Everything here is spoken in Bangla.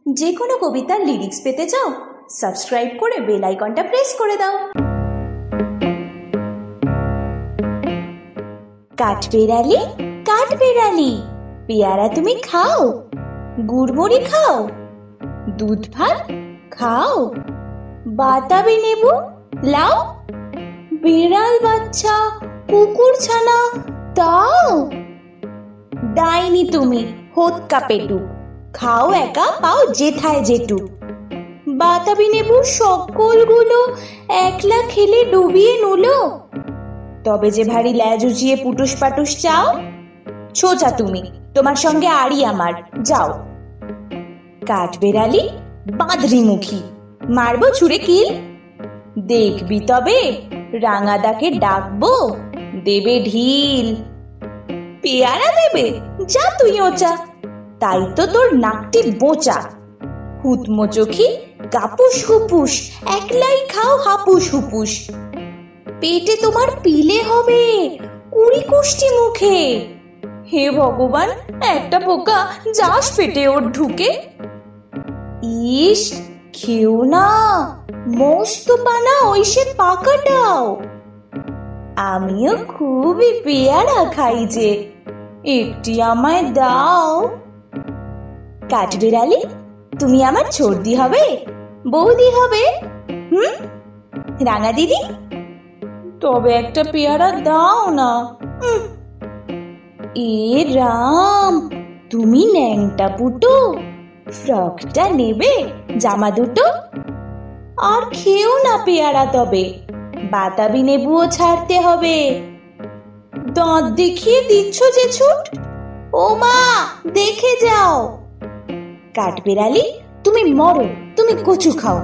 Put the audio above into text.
যে কোনো কবিতার লিরিক্স পেতে চাও? সাবস্ক্রাইব করে বেল আইকনটা প্রেস করে দাও। কাঠবেড়ালি কাঠবেড়ালি, পেয়ারা তুমি খাও, গুড়মুড়ি খাও, দুধ ভাত খাও, বাতাবি লেবু লাও, বিড়াল বাচ্চা কুকুর ছানা তাও। ডাইনি তুমি হোৎকা পেটু, খাও একা পাও যেথায় যেটু। বাতাবি লেবু সকলগুলো একলা খেলে ডুবিয়ে নুলো। তবে যে ভারী ল্যাজ উঁচিয়ে পুটুস পাটুস চাও, সোজা তুমি, তোমার সঙ্গে আড়ি আমার, যাও। কাঠবেড়ালি বাঁদরি মুখী, মারবো ছুঁড়ে কিল। দেখবি তবে রাঙাদাকে ডাকবো, দেবে ঢিল। পেয়ারা দেবে, যা তুই ওচা, তাই তো তোর নাকটি বোচা। হুতমো চোখি গাপুস হুপুস, একলাই খাও হাপুস হুপুস। পেটে তোমার পিলে হবে, কুড়ি কুষ্টি মুখে। হে ভগবান, একটা পোকা যাস পেটে ওর ঢুকে। ইস, খেও না, মস্ত পানা ওই সে পাকাটাও। আমিও খুবই পেয়ারা খাই যে, একটি আমায় দাও। কাঠবেড়ালি তুমি আমার ছোড়দি হবে, বৌদি হবে, রাঙা দিদি, তবে একটা পেয়ারা দাও না। এ রাম, তুমি ন্যাংটা পুটো, ফ্রকটা নেবে, জামা দুটো। আর খেও না পেয়ারা তবে, বাতাবি লেবুও ছাড়তে হবে। দাঁত দেখিয়ে দিচ্ছ যে ছুট, ও মা দেখে যাও। কাঠবেড়ালি তুমি মরো, তুমি কচু খাও।